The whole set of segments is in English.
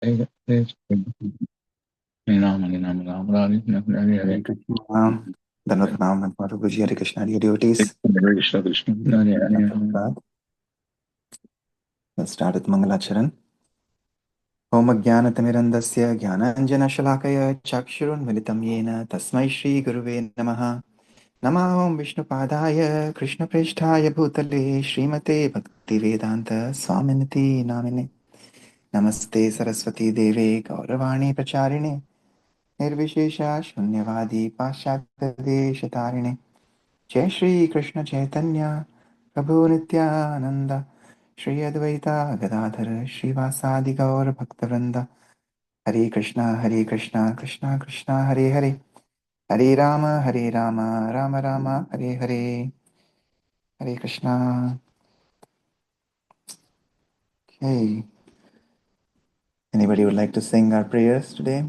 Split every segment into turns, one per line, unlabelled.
Hare Krishna. Dandatam and Madhubuji, Hare Krishna, dear devotees.
Krishna Krishna.
Let's start with Mangalacharan. Om Jnanatimirandasya Jnananjana-shalakaya Chakshurunmilitam Yena Tasmai Shri Guruve Namaha. Namaha Om Vishnupadaya Krishna Presthaya Bhutale Srimate Bhaktivedanta Swaminiti Namine. Namaste Saraswati Deve Gauravani Pracharine Nirvishesha Shunyavadi Paschatyadesh जय श्री कृष्ण चैतन्य प्रभु नित्यानंद श्री अद्वैता गदाधर श्रीवासादि गौर भक्तवृंद हरे Krishna Krishna Krishna Hare Hare Hare Ram Ram Ram Hare Hare Hare Krishna. Okay, anybody would like to sing our prayers today?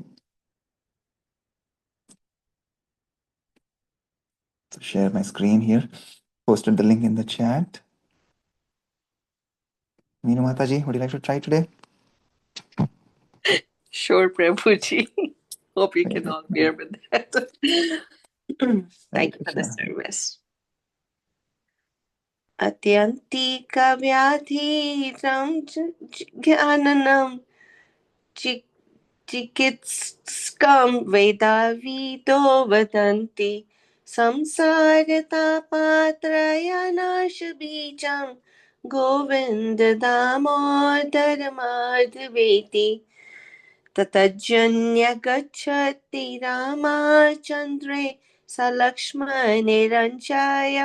Share my screen here. Posted the link in the chat. Meenu Mataji, would you like to try today?
Sure, Prabhuji. Hope you can all bear with that. Thank you for the service. Atyantika vyadhiram jnananam chikitskam vedavido vadanti samsaratapatrayanash govinda damodar madhveti ततजन्य गच्छति रामचन्द्रे सलक्ष्मणिरञ्चाय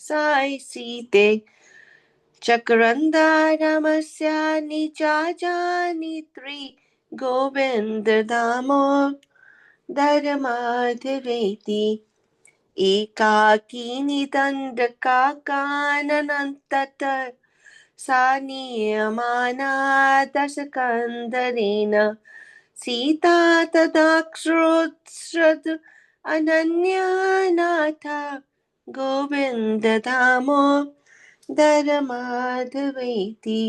साई सीते चक्रन्दारमस्य निजाजानि गोविन्द दामोदर माधवेति एकाकिनी दण्डकारकाननन्तत सा नियमाना दशकन्दरेण सीता तदाश्रोत्स्रद् अनन्यानाथ गोविन्द दामोदर माधवेति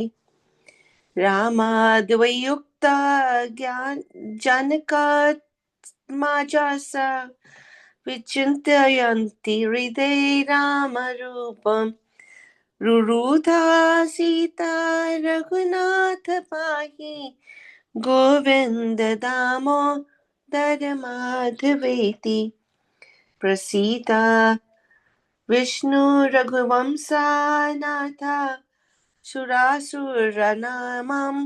रामाद्वयुक्ता जानकात्मजास विचिन्तयन्ति हृदये रामरूपम् रुरुधा सीता रघुनाथ पाहि गोविन्द दामोदर माधवेति प्रसीता विष्णु रघुवंशनाथ सुरासुरनामं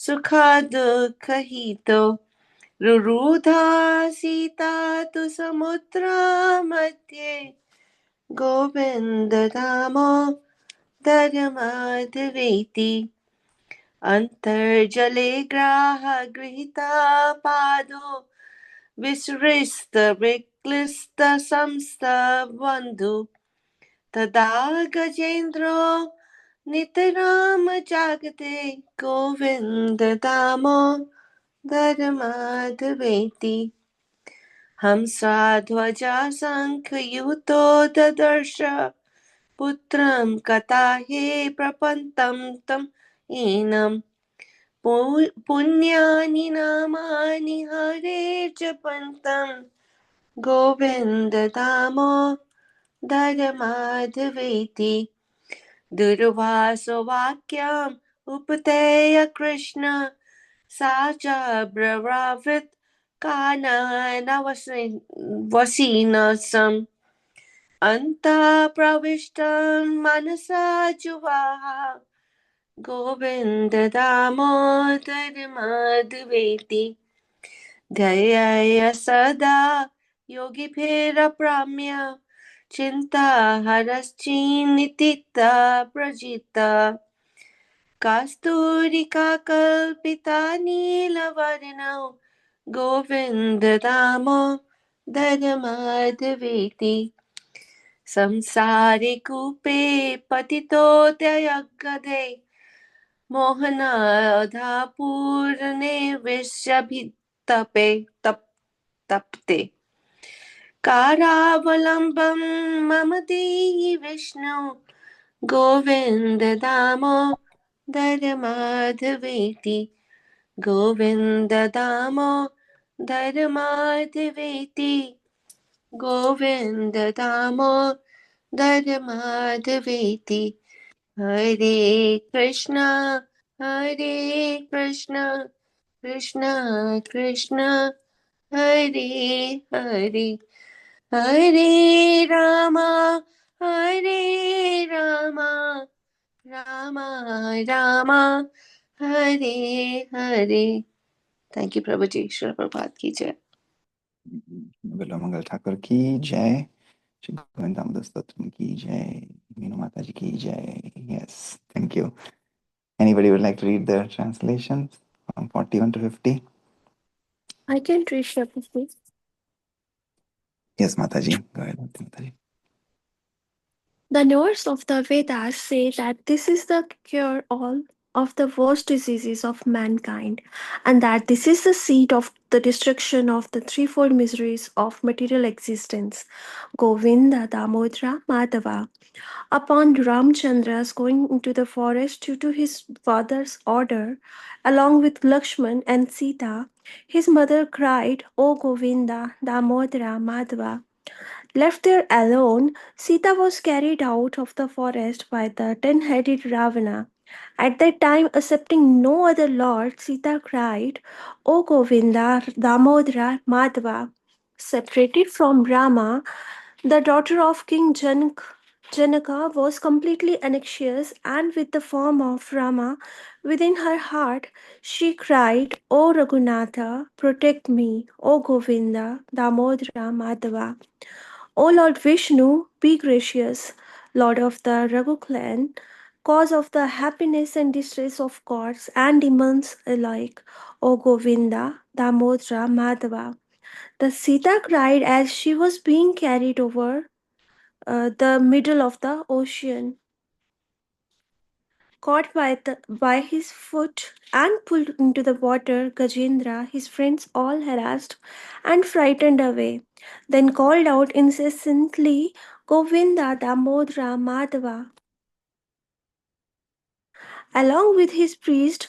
सुखदुःखहितो रुरुधा सीता तु समुद्र मध्ये गोविन्द दामोदर माधवेति अन्तर्जले ग्राहगृहीता पादो विसृष्ट विक्लिष्ट संस्तबन्धु तदा गजेन्द्रो नितराम जागते गोविन्द दामोदर माधवेति हंसाध्वजा शङ्खयुतो ददर्श पुत्रं कटाहे प्रपन्तं तं हीनं पुण्यानि नामानि हरे जपन्तं गोविन्द दामोदर माधवेति दुर्वासो वाक्यम् उपतेय कृष्ण सा च ब्रवीत् काननवसीनसम् अन्तः प्रविष्टं मनसा जुवाह गोविन्द दामोदर माधवेति ध्येय सदा योगिभिरप्राम्य चिन्ताहरश्चिन्तिता प्रजिता कस्तूरिकाकल्पिता नीलवर्णौ गोविन्द दामोदर माधवेति संसारे कूपे पतितो दयगदे मोहनाधापूर्णे विश्यभितपे तप्ते कारावलम्बं मम देहि Vishnu Govind Damodar माधवेति Govinda Damodar Madhaveti, Govinda Damodar Madhaveti. Hare Krishna, Hare Krishna, Krishna Krishna, Hare Hare, Hare Rama, Hare Rama, Rama Rama, Hare Hare. Thank you, Prabhuji. Shri Prabhupada ki jai.
Bilomangal Thakur ki jai. Shri Govind Damodar Stotram ki jai. Meenu Mataji ki jai. Yes, thank you. Anybody would like to read the translations from 41 to 50?
I can read, Prabhuji.
Yes, Mataji. Go ahead, Mataji.
The knowers of the Vedas say that this is the cure all of the worst diseases of mankind, and that this is the seat of the destruction of the threefold miseries of material existence. Govinda, Damodara, Madhava. Upon Ramchandra's going into the forest due to his father's order, along with Lakshman and Sita, his mother cried, O Govinda, Damodara, Madhava. Left there alone, Sita was carried out of the forest by the 10-headed Ravana. At that time, accepting no other lord, Sita cried, O Govinda, Damodara, Madhava. Separated from Rama, the daughter of King Janaka was completely anxious, and with the form of Rama within her heart, she cried, O Raghunatha, protect me, O Govinda, Damodara, Madhava. O Lord Vishnu, be gracious, Lord of the Raghu clan, cause of the happiness and distress of gods and demons alike, O Govinda, Damodara, Madhava. The Sita cried as she was being carried over the middle of the ocean, caught by his foot and pulled into the water. Gajendra, his friends all harassed and frightened away, then called out incessantly, Govinda, Damodara, Madhava. Along with his priest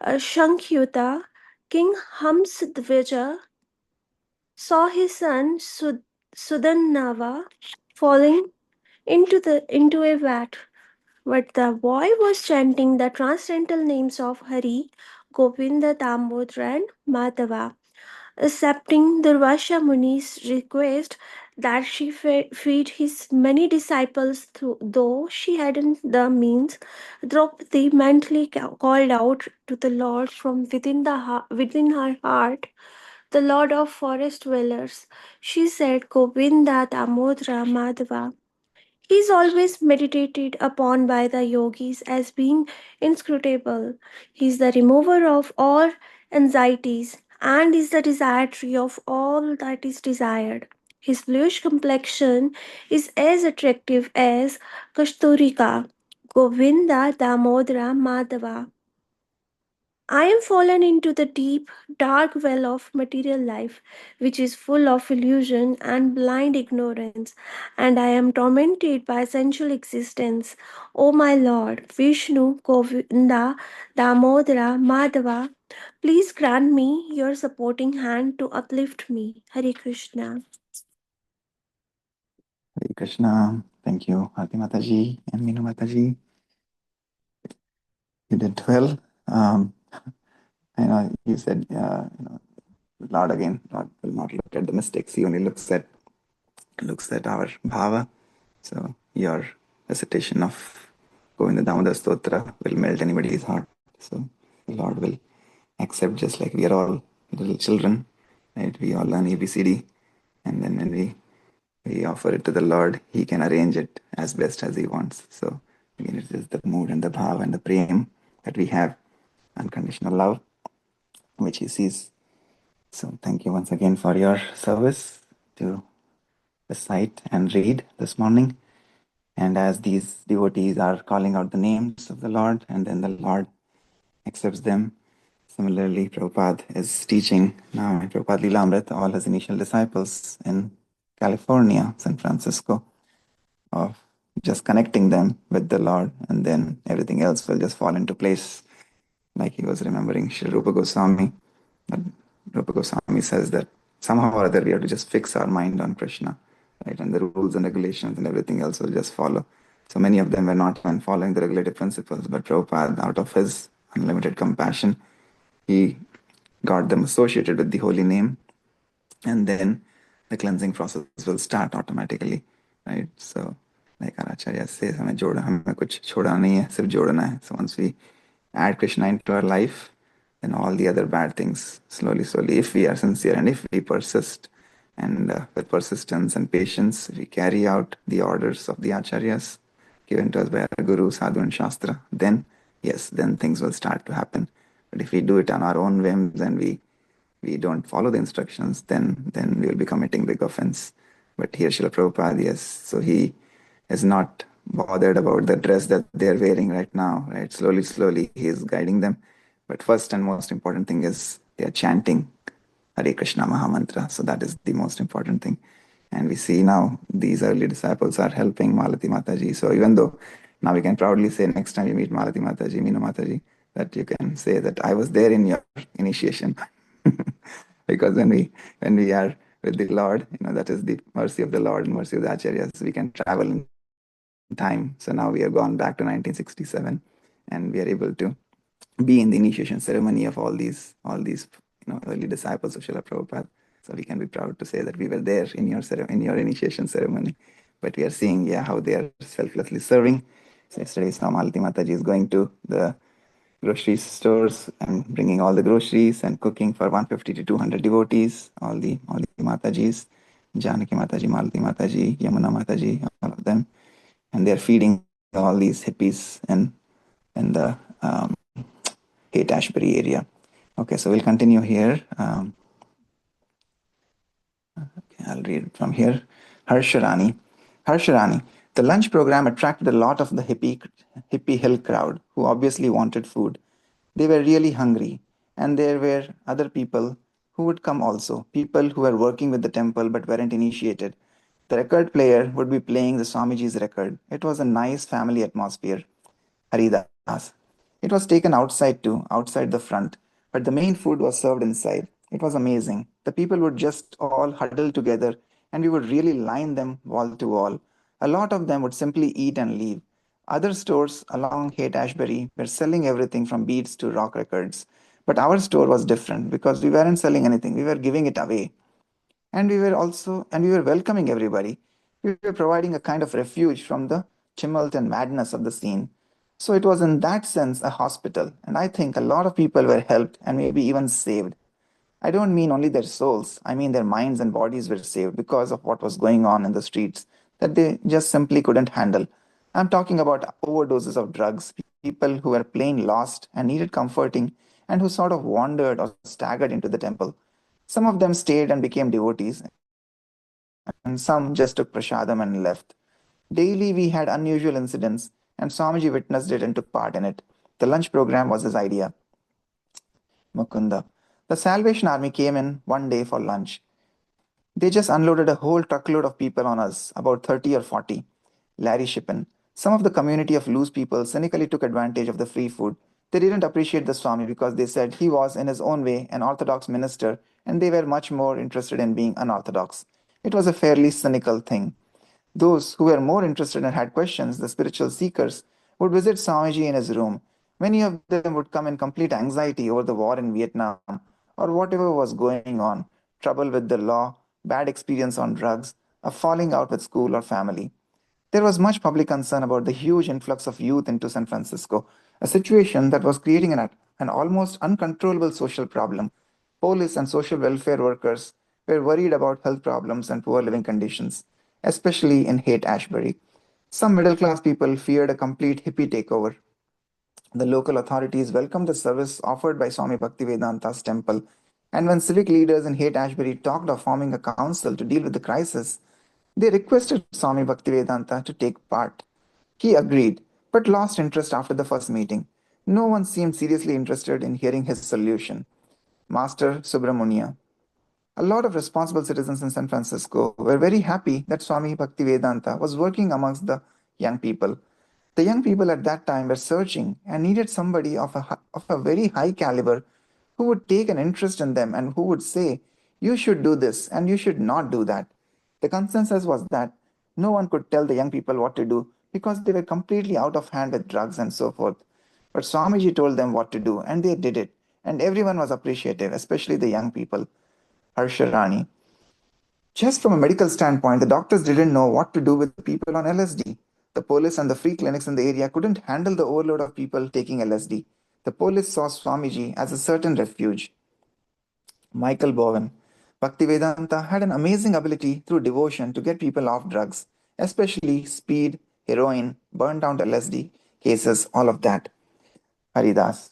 Shankhyuta, King Hamsadvija saw his son Sudannava falling into a vat. But the boy was chanting the transcendental names of Hari, Govinda, Damodara, and Madhava. Accepting Durvasha Muni's request that she feed his many disciples, though she hadn't the means, Draupadi mentally called out to the Lord from within her heart, the Lord of forest dwellers. She said, Govinda, Damodara, Madhava. He is always meditated upon by the yogis as being inscrutable. He is the remover of all anxieties and is the desire tree of all that is desired. His bluish complexion is as attractive as Kasturika, Govinda, Damodara, Madhava. I am fallen into the deep, dark well of material life, which is full of illusion and blind ignorance, and I am tormented by sensual existence. O my Lord, Vishnu, Govinda, Damodara, Madhava, please grant me your supporting hand to uplift me. Hare Krishna.
Hare Krishna. Thank you, Bharti Mataji and Meenu Mataji. You did well. I know you said, Lord again, Lord will not look at the mistakes. He only looks at our bhava. So your recitation of Govinda Damodar Stotra will melt anybody's heart. So the Lord will accept, just like we are all little children, right? We all learn ABCD, and then when we offer it to the Lord, He can arrange it as best as He wants. So again, it is the mood and the bhav and the prem that we have, unconditional love, which He sees. So thank you once again for your service to recite and read this morning. And as these devotees are calling out the names of the Lord, and then the Lord accepts them, similarly, Prabhupada is teaching now in Prabhupada Lilamrit all his initial disciples in California, San Francisco, of just connecting them with the Lord, and then everything else will just fall into place like he was remembering Sri Rupa Goswami. But Rupa Goswami says that somehow or other we have to just fix our mind on Krishna, right? And the rules and regulations and everything else will just follow. So many of them were not even following the regulative principles, but Prabhupada, out of his unlimited compassion, he got them associated with the holy name, and then the cleansing process will start automatically, right? So, like our Acharya says, हमें कुछ छोड़ना नहीं है, सिर्फ जोड़ना है. So once we add Krishna into our life, then all the other bad things slowly, if we are sincere and if we persist, and with persistence and patience, we carry out the orders of the Acharyas given to us by our Guru, Sadhu, and Shastra, then yes, then things will start to happen. But if we do it on our own whims and we don't follow the instructions, then we will be committing big offense. But here Srila Prabhupada, yes, so he is not bothered about the dress that they're wearing right now, right? Slowly, he is guiding them. But first and most important thing is they are chanting Hare Krishna Mahamantra. So that is the most important thing. And we see now these early disciples are helping Malati Mataji. So even though now we can proudly say next time you meet Malati Mataji, Meena Mataji, that you can say that I was there in your initiation. Because when we are with the Lord, that is the mercy of the Lord and mercy of the Acharyas, we can travel in time. So now we have gone back to 1967 and we are able to be in the initiation ceremony of all these early disciples of Srila Prabhupada. So we can be proud to say that we were there in your initiation ceremony. But we are seeing how they are selflessly serving. So yesterday Malati Mataji is going to the grocery stores and bringing all the groceries and cooking for 150 to 200 devotees, all the Matajis, Janaki Mataji, Malati Mataji, Yamuna Mataji, all of them. And they're feeding all these hippies in the Haight Ashbury area. Okay, so we'll continue here. I'll read from here. Harsharani. The lunch program attracted a lot of the hippie hill crowd who obviously wanted food. They were really hungry, and there were other people who would come also, people who were working with the temple but weren't initiated. The record player would be playing the Swamiji's record. It was a nice family atmosphere. Haridas. It was taken outside too, outside the front, but the main food was served inside. It was amazing. The people would just all huddle together and we would really line them wall to wall. A lot of them would simply eat and leave. Other stores along Haight Ashbury were selling everything from beads to rock records. But our store was different because we weren't selling anything, we were giving it away. And we were welcoming everybody. We were providing a kind of refuge from the tumult and madness of the scene. So it was in that sense a hospital, and I think a lot of people were helped and maybe even saved. I don't mean only their souls, I mean their minds and bodies were saved because of what was going on in the streets that they just simply couldn't handle. I'm talking about overdoses of drugs, people who were plain lost and needed comforting, and who sort of wandered or staggered into the temple. Some of them stayed and became devotees, and some just took prasadam and left. Daily we had unusual incidents, and Swamiji witnessed it and took part in it. The lunch program was his idea. Mukunda. The Salvation Army came in one day for lunch. They just unloaded a whole truckload of people on us, about 30 or 40. Larry Shippen. Some of the community of loose people cynically took advantage of the free food. They didn't appreciate the Swami because they said he was, in his own way, an orthodox minister, and they were much more interested in being unorthodox. It was a fairly cynical thing. Those who were more interested and had questions, the spiritual seekers, would visit Swamiji in his room. Many of them would come in complete anxiety over the war in Vietnam or whatever was going on, trouble with the law, bad experience on drugs, a falling out with school or family. There was much public concern about the huge influx of youth into San Francisco, a situation that was creating an almost uncontrollable social problem. Police and social welfare workers were worried about health problems and poor living conditions, especially in Haight Ashbury. Some middle class people feared a complete hippie takeover. The local authorities welcomed the service offered by Swami Bhaktivedanta's temple, and when civic leaders in Haight Ashbury talked of forming a council to deal with the crisis, they requested Swami Bhaktivedanta to take part. He agreed, but lost interest after the first meeting. No one seemed seriously interested in hearing his solution. Master Subramania. A lot of responsible citizens in San Francisco were very happy that Swami Bhaktivedanta was working amongst the young people. The young people at that time were searching and needed somebody of a very high caliber who would take an interest in them and who would say, you should do this and you should not do that. The consensus was that no one could tell the young people what to do because they were completely out of hand with drugs and so forth. But Swamiji told them what to do and they did it. And everyone was appreciative, especially the young people. Harsha Rani. Just from a medical standpoint, the doctors didn't know what to do with the people on LSD. The police and the free clinics in the area couldn't handle the overload of people taking LSD. The police saw Swamiji as a certain refuge. Michael Bowen. Bhaktivedanta had an amazing ability through devotion to get people off drugs, especially speed, heroin, burned out LSD cases, all of that. Haridas.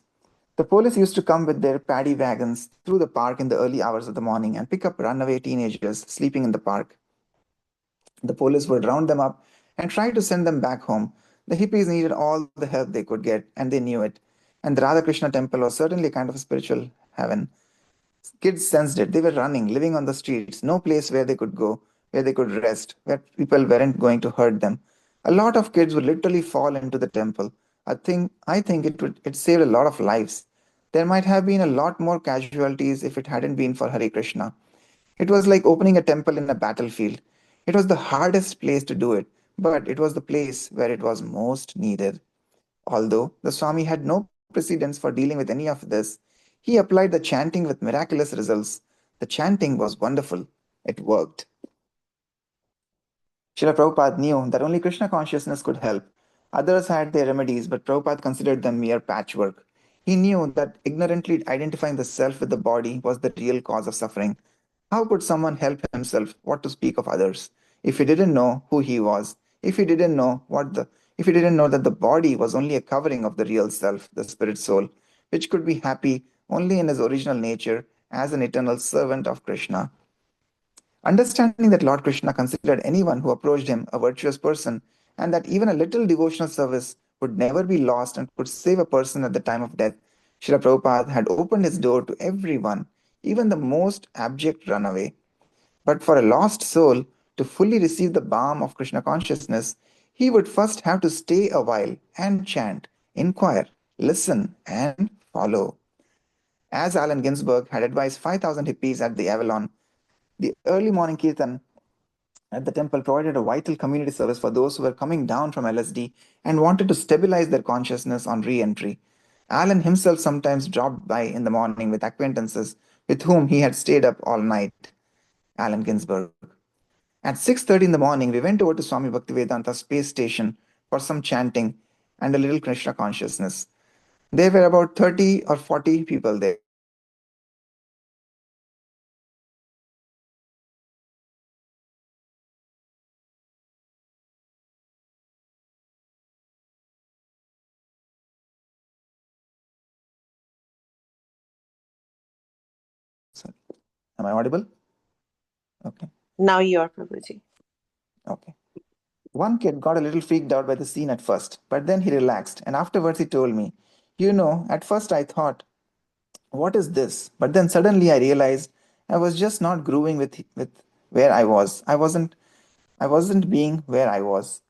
The police used to come with their paddy wagons through the park in the early hours of the morning and pick up runaway teenagers sleeping in the park. The police would round them up and try to send them back home. The hippies needed all the help they could get, and they knew it. And the Radha Krishna temple was certainly kind of a spiritual heaven. Kids sensed it. They were running, living on the streets, no place where they could go, where they could rest, where people weren't going to hurt them. A lot of kids would literally fall into the temple. I think it saved a lot of lives. There might have been a lot more casualties if it hadn't been for Hare Krishna. It was like opening a temple in a battlefield. It was the hardest place to do it, but it was the place where it was most needed. Although the Swami had no precedence for dealing with any of this, he applied the chanting with miraculous results. The chanting was wonderful. It worked. Srila Prabhupada knew that only Krishna consciousness could help. Others had their remedies, but Prabhupada considered them mere patchwork. He knew that ignorantly identifying the self with the body was the real cause of suffering. How could someone help himself, what to speak of others, if he didn't know who he was, if he didn't know that the body was only a covering of the real self, the spirit soul, which could be happy only in his original nature as an eternal servant of Krishna? Understanding that Lord Krishna considered anyone who approached him a virtuous person, and that even a little devotional service would never be lost and could save a person at the time of death, Srila Prabhupada had opened his door to everyone, even the most abject runaway. But for a lost soul to fully receive the balm of Krishna consciousness, he would first have to stay a while and chant, inquire, listen, and follow. As Allen Ginsberg had advised 5,000 hippies at the Avalon, the early morning kirtan at the temple provided a vital community service for those who were coming down from LSD and wanted to stabilize their consciousness on re entry. Allen himself sometimes dropped by in the morning with acquaintances with whom he had stayed up all night. Allen Ginsberg. At 6:30 in the morning, we went over to Swami Bhaktivedanta space station for some chanting and a little Krishna consciousness. There were about 30 or 40 people there. Sorry. Am I audible? Okay.
Now you are, Prabhuji.
Okay. One kid got a little freaked out by the scene at first, but then he relaxed, and afterwards he told me, at first I thought, what is this? But then suddenly I realized I was just not grooving with where I was. I wasn't being where I was.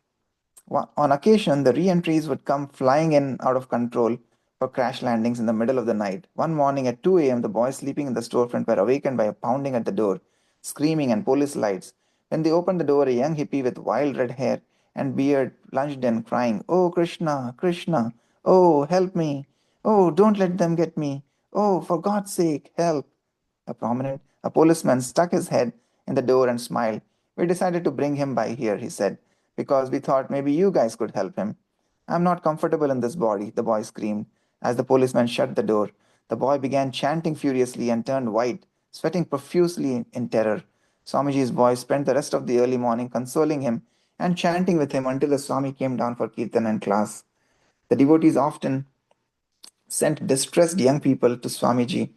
On occasion, the re-entries would come flying in out of control for crash landings in the middle of the night. One morning at 2 a.m., the boys sleeping in the storefront were awakened by a pounding at the door, screaming, and police lights. When they opened the door, a young hippie with wild red hair and beard plunged in, crying, "Oh, Krishna, Krishna! Oh, help me! Oh, don't let them get me! Oh, for God's sake, help!" A policeman stuck his head in the door and smiled. "We decided to bring him by here," he said, "because we thought maybe you guys could help him." "I'm not comfortable in this body," the boy screamed. As the policeman shut the door, the boy began chanting furiously and turned white, sweating profusely in terror. Swamiji's boy spent the rest of the early morning consoling him and chanting with him until the Swami came down for kirtan and class. The devotees often sent distressed young people to Swamiji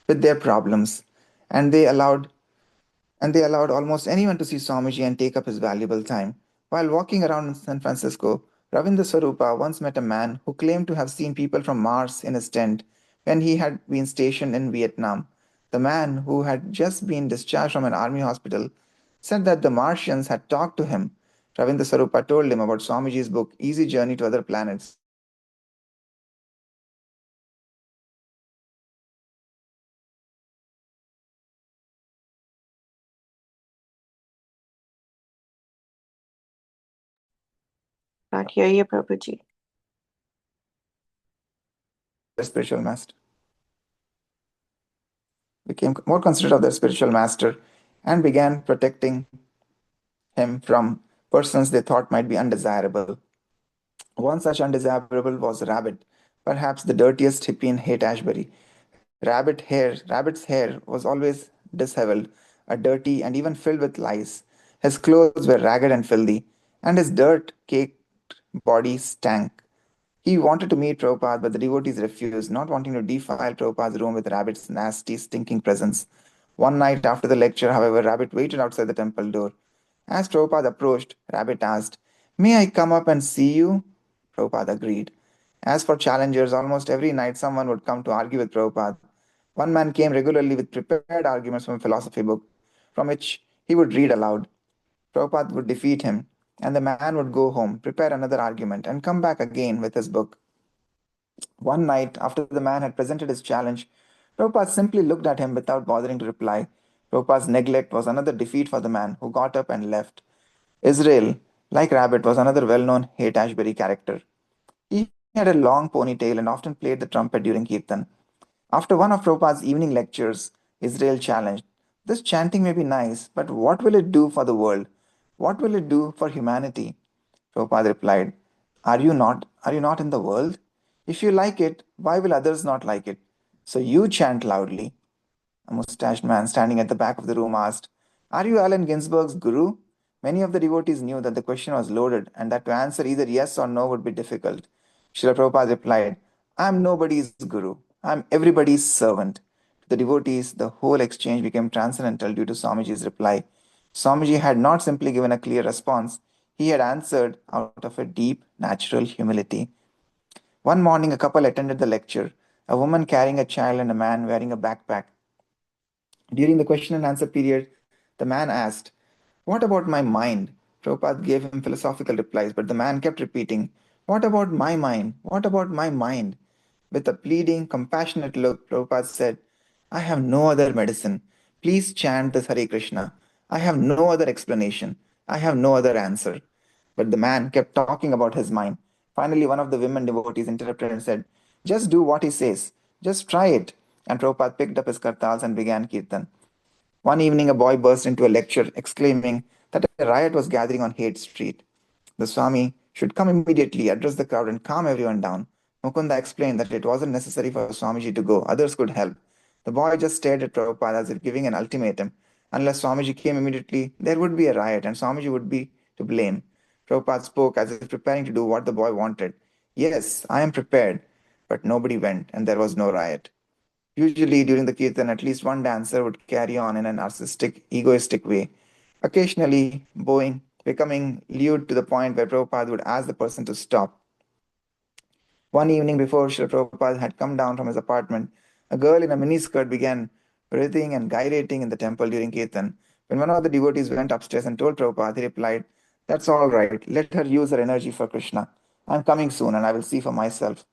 with their problems, and they allowed almost anyone to see Swamiji and take up his valuable time. While walking around in San Francisco, Ravindra Swarupa once met a man who claimed to have seen people from Mars in his tent when he had been stationed in Vietnam. The man, who had just been discharged from an army hospital, said that the Martians had talked to him. Ravindra Sarupa told him about Swamiji's book, Easy Journey to Other Planets.
Can't hear you, Prabhuji.
Their spiritual master. Became more considerate of their spiritual master and began protecting him from persons they thought might be undesirable. One such undesirable was Rabbit, perhaps the dirtiest hippie in Haight-Ashbury. Rabbit's hair was always disheveled, dirty, and even filled with lice. His clothes were ragged and filthy, and his dirt-caked body stank. He wanted to meet Prabhupada, but the devotees refused, not wanting to defile Prabhupada's room with Rabbit's nasty, stinking presence. One night after the lecture, however, Rabbit waited outside the temple door. As Prabhupada approached, Rabbit asked, "May I come up and see you?" Prabhupada agreed. As for challengers, almost every night someone would come to argue with Prabhupada. One man came regularly with prepared arguments from a philosophy book, from which he would read aloud. Prabhupada would defeat him, and the man would go home, prepare another argument, and come back again with his book. One night, after the man had presented his challenge, Prabhupada simply looked at him without bothering to reply. Prabhupada's neglect was another defeat for the man, who got up and left. Israel, like Rabbit, was another well-known Haight-Ashbury character. He had a long ponytail and often played the trumpet during Kirtan. After one of Prabhupada's evening lectures, Israel challenged, "This chanting may be nice, but what will it do for the world? What will it do for humanity?" Prabhupada replied, Are you not in the world? If you like it, why will others not like it? So you chant loudly." A mustached man standing at the back of the room asked, "Are you Allen Ginsberg's guru?" Many of the devotees knew that the question was loaded and that to answer either yes or no would be difficult. Srila Prabhupada replied, "I am nobody's guru. I am everybody's servant." To the devotees, the whole exchange became transcendental due to Swamiji's reply. Swamiji had not simply given a clear response, he had answered out of a deep, natural humility. One morning, a couple attended the lecture, a woman carrying a child and a man wearing a backpack. During the question and answer period, the man asked, "What about my mind?" Prabhupada gave him philosophical replies, but the man kept repeating, "What about my mind? What about my mind?" With a pleading, compassionate look, Prabhupada said, "I have no other medicine. Please chant this Hare Krishna. I have no other explanation. I have no other answer." But the man kept talking about his mind. Finally, one of the women devotees interrupted and said, "Just do what he says. Just try it." And Prabhupada picked up his kartals and began kirtan. One evening, a boy burst into a lecture exclaiming that a riot was gathering on Haight Street. The Swami should come immediately, address the crowd, and calm everyone down. Mukunda explained that it wasn't necessary for Swamiji to go, others could help. The boy just stared at Prabhupada as if giving an ultimatum. Unless Swamiji came immediately, there would be a riot, and Swamiji would be to blame. Prabhupada spoke as if preparing to do what the boy wanted. "Yes, I am prepared." But nobody went, and there was no riot. Usually, during the kirtan, at least one dancer would carry on in a narcissistic, egoistic way, occasionally becoming lewd to the point where Prabhupada would ask the person to stop. One evening before Srila Prabhupada had come down from his apartment, a girl in a miniskirt began breathing and gyrating in the temple during kirtan. When one of the devotees went upstairs and told Prabhupada, he replied, "That's all right. Let her use her energy for Krishna. I'm coming soon and I will see for myself."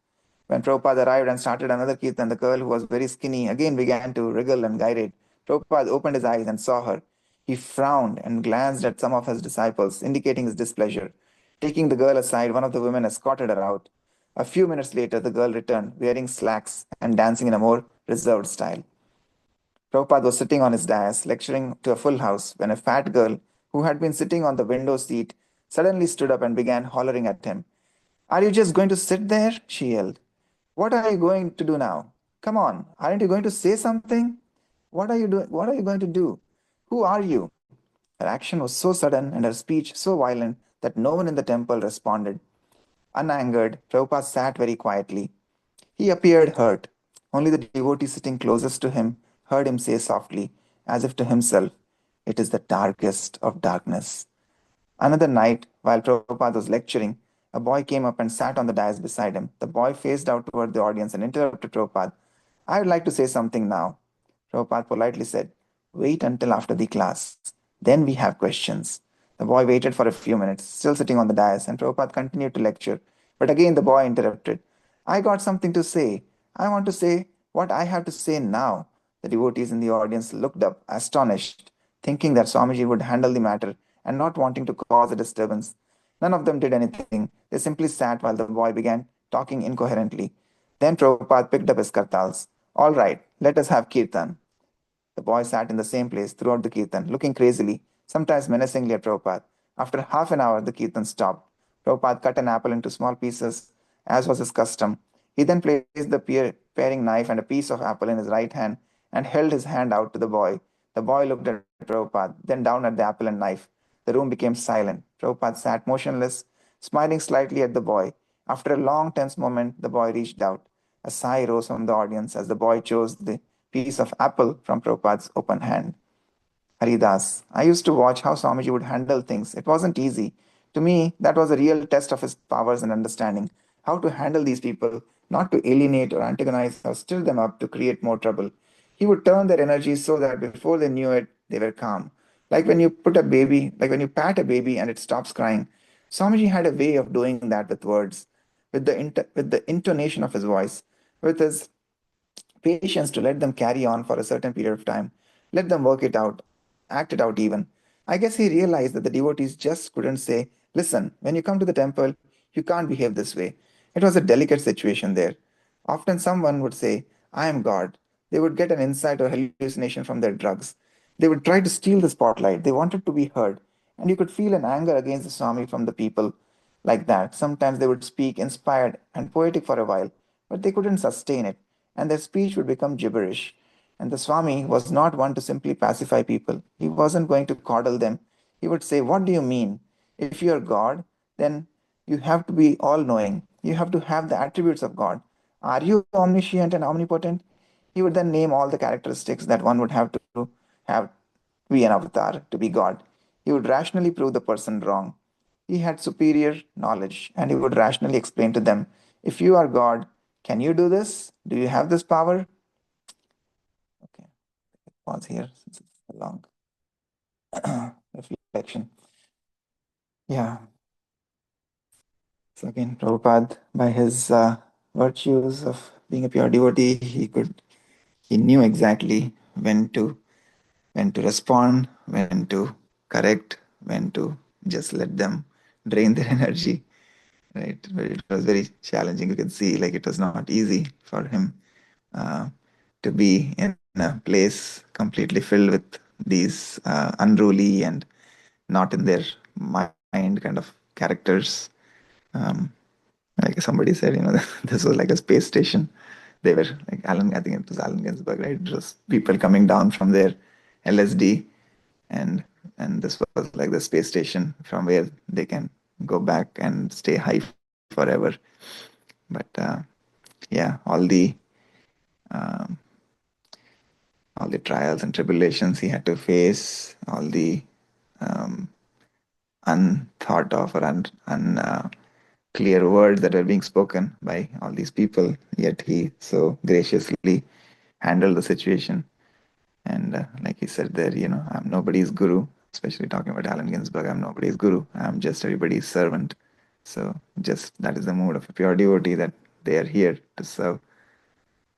When Prabhupada arrived and started another kirtan, the girl, who was very skinny, again began to wriggle and gyrate. Prabhupada opened his eyes and saw her. He frowned and glanced at some of his disciples, indicating his displeasure. Taking the girl aside, one of the women escorted her out. A few minutes later, the girl returned, wearing slacks and dancing in a more reserved style. Prabhupada was sitting on his dais, lecturing to a full house, when a fat girl, who had been sitting on the window seat, suddenly stood up and began hollering at him. "Are you just going to sit there?" she yelled. "What are you going to do now? Come on, aren't you going to say something? What are you doing? What are you going to do? Who are you?" Her action was so sudden and her speech so violent that no one in the temple responded. Unangered, Prabhupada sat very quietly. He appeared hurt. Only the devotee sitting closest to him heard him say softly, as if to himself, "It is the darkest of darkness." Another night, while Prabhupada was lecturing, a boy came up and sat on the dais beside him. The boy faced out toward the audience and interrupted Prabhupada. "I would like to say something now." Prabhupada politely said, "Wait until after the class. Then we have questions." The boy waited for a few minutes, still sitting on the dais, and Prabhupada continued to lecture. But again the boy interrupted. I got something to say. I want to say what I have to say now. The devotees in the audience looked up, astonished, thinking that Swamiji would handle the matter and not wanting to cause a disturbance. None of them did anything. They simply sat while the boy began talking incoherently. Then Prabhupada picked up his kartals. All right, let us have kirtan. The boy sat in the same place throughout the kirtan, looking crazily, sometimes menacingly at Prabhupada. After half an hour, the kirtan stopped. Prabhupada cut an apple into small pieces, as was his custom. He then placed the paring knife and a piece of apple in his right hand and held his hand out to the boy. The boy looked at Prabhupada, then down at the apple and knife. The room became silent. Prabhupada sat motionless, smiling slightly at the boy. After a long, tense moment, the boy reached out. A sigh rose from the audience as the boy chose the piece of apple from Prabhupada's open hand. Haridas, I used to watch how Swamiji would handle things. It wasn't easy. To me, that was a real test of his powers and understanding. How to handle these people, not to alienate or antagonize or stir them up to create more trouble. He would turn their energy so that before they knew it, they were calm. Like when you pat a baby and it stops crying. Swamiji had a way of doing that with words, with the intonation of his voice, with his patience to let them carry on for a certain period of time, let them work it out, act it out even. I guess he realized that the devotees just couldn't say, listen, when you come to the temple, you can't behave this way. It was a delicate situation there. Often someone would say, I am God. They would get an insight or hallucination from their drugs. They would try to steal the spotlight. They wanted to be heard. And you could feel an anger against the Swami from the people like that. Sometimes they would speak inspired and poetic for a while, but they couldn't sustain it, and their speech would become gibberish. And the Swami was not one to simply pacify people. He wasn't going to coddle them. He would say, what do you mean? If you are God, then you have to be all knowing. You have to have the attributes of God. Are you omniscient and omnipotent? He would then name all the characteristics that one would have to have to be an avatar, to be God. He would rationally prove the person wrong. He had superior knowledge, and he would rationally explain to them, if you are God, can you do this? Do you have this power? Okay, pause here since it's a long reflection. Yeah. So again, Prabhupada, by his virtues of being a pure devotee, he knew exactly when to respond, when to correct, when to just let them drain their energy. Right, but it was very challenging. You can see, like, it was not easy for him to be in a place completely filled with these unruly and not in their mind kind of characters. Like somebody said, this was like a space station. They were like I think it was Allen Ginsberg, right? It was people coming down from their LSD, and this was like the space station from where they can go back and stay high forever. But yeah, um, all the trials and tribulations he had to face, all the um, unthought of or clear words that were being spoken by all these people, yet he so graciously handled the situation. And like he said there, I'm nobody's guru, especially talking about Allen Ginsberg. I'm nobody's guru. I'm just everybody's servant. So just that is the mood of a pure devotee, that they are here to serve.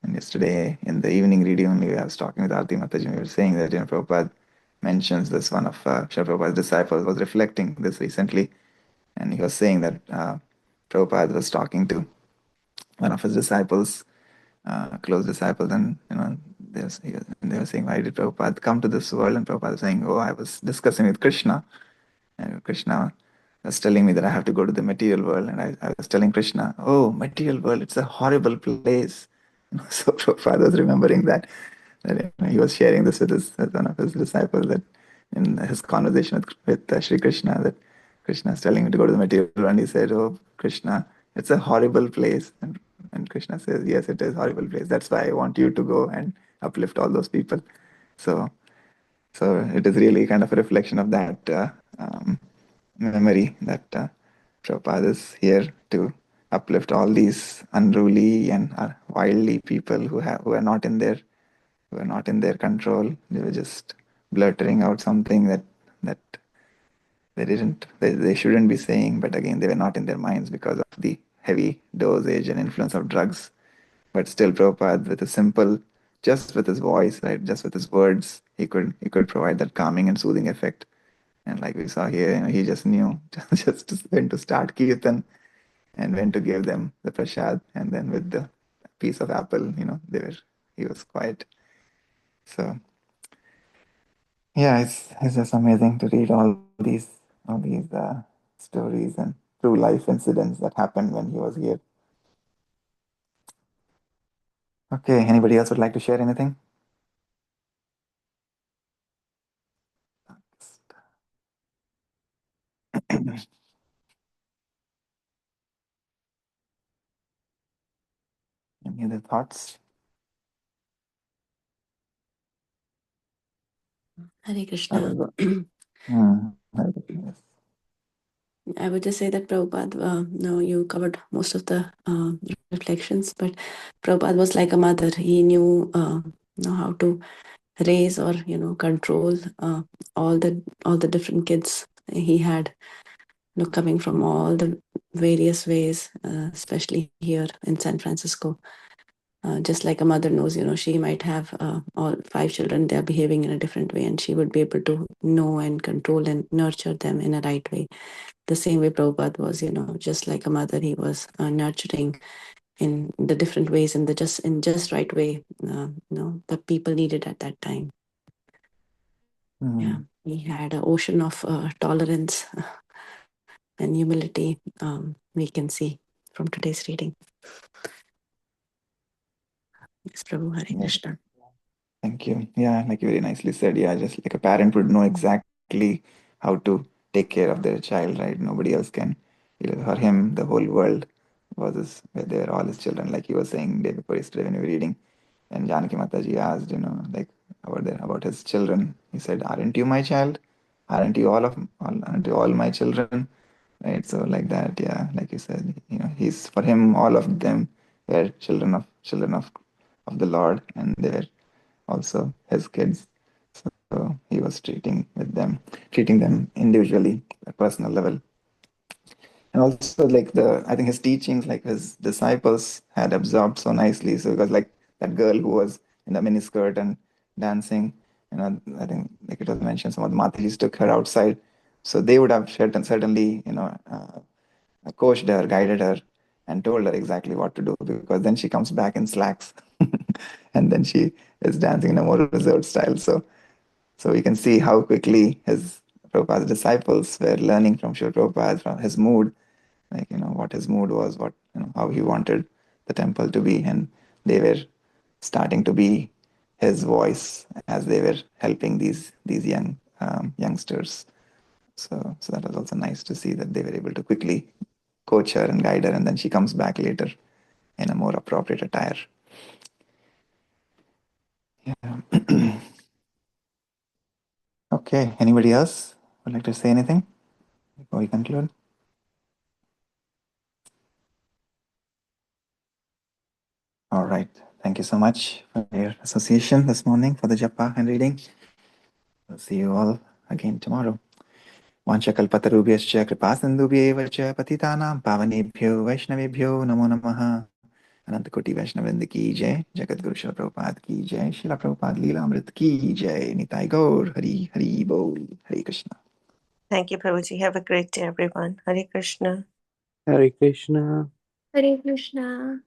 And yesterday in the evening reading only, I was talking with Arti Mataji. We were saying that Prabhupada mentions this. One of Srila Prabhupada's disciples was reflecting this recently, and he was saying that Prabhupada was talking to one of his disciples, close disciples, and they were saying, why did Prabhupada come to this world? And Prabhupada was saying, oh, I was discussing with Krishna, and Krishna was telling me that I have to go to the material world, and I was telling Krishna, oh, material world, it's a horrible place. So Prabhupada was remembering that he was sharing this with one of his disciples, that in his conversation with Sri Krishna, that Krishna is telling him to go to the material world, and he said, oh, Krishna, it's a horrible place. And Krishna says, yes, it is a horrible place. That's why I want you to go and uplift all those people. So it is really kind of a reflection of that memory that Prabhupada is here to uplift all these unruly and wildly people who are not in their control. They were just blurting out something that they shouldn't be saying, but again, they were not in their minds because of the heavy dosage and influence of drugs. But still, Prabhupada, with a simple, just with his voice, right, just with his words, he could provide that calming and soothing effect. And like we saw here, he just knew just when to start kirtan and when to give them the prasad, and then with the piece of apple, he was quiet. So yeah, it's just amazing to read all these stories and true life incidents that happened when he was here. Okay, anybody else would like to share anything? Any other thoughts?
Hare Krishna.
Hare Krishna, yes.
I would just say that Prabhupada, no, you covered most of the reflections, but Prabhupada was like a mother. He knew how to raise or control all the different kids he had, coming from all the various ways, especially here in San Francisco. Just like a mother knows, she might have all 5 children, they're behaving in a different way, and she would be able to know and control and nurture them in a right way. The same way Prabhupada was, just like a mother, he was nurturing in the different ways, in just right way, that people needed at that time. Yeah, he had an ocean of tolerance and humility. We can see from today's reading. Yes, Prabhu, Hare Krishna.
Thank you. Yeah, like you very nicely said, yeah, just like a parent would know exactly how to take care of their child, right? Nobody else can. For him, the whole world they were all his children, like he was saying day before yesterday when we were reading. And Janaki Mataji asked, like about his children. He said, "Aren't you my child? Aren't you aren't you all my children?" Right? So like that, yeah, like you said, he's for him, all of them were children of the Lord, and they were also his kids. So he was treating them individually, at personal level. And also like I think his teachings, like his disciples had absorbed so nicely. So because like that girl who was in the miniskirt and dancing, I think like it was mentioned, some of the Matajis took her outside. So they would have certainly, coached her, guided her, and told her exactly what to do, because then she comes back in slacks and then she is dancing in a more reserved style. So we can see how quickly his Prabhupada's disciples were learning from Srila Prabhupada, from his mood, like what his mood was, what how he wanted the temple to be, and they were starting to be his voice as they were helping these youngsters. So that was also nice to see that they were able to quickly coach her and guide her, and then she comes back later in a more appropriate attire. Yeah. Okay, anybody else would like to say anything before we conclude? All right. Thank you so much for your association this morning for the japa and reading. We'll see you all again tomorrow. Vanchakalpatarubhyascha kripasindubhyeva cha patitanam pavanebhyo vaishnavebhyo namo namaha. Anantakoti Vaishnavrind ki jai, Jagat Guru Srila Prabhupada ki jai, Srila Prabhupada Leela Amrit ki jai, Nitai Gaur, Hari Hari Bol, Hare Krishna.
Thank you, Prabhuji. Have a great day, everyone. Hare Krishna.
Hare Krishna.
Hare Krishna.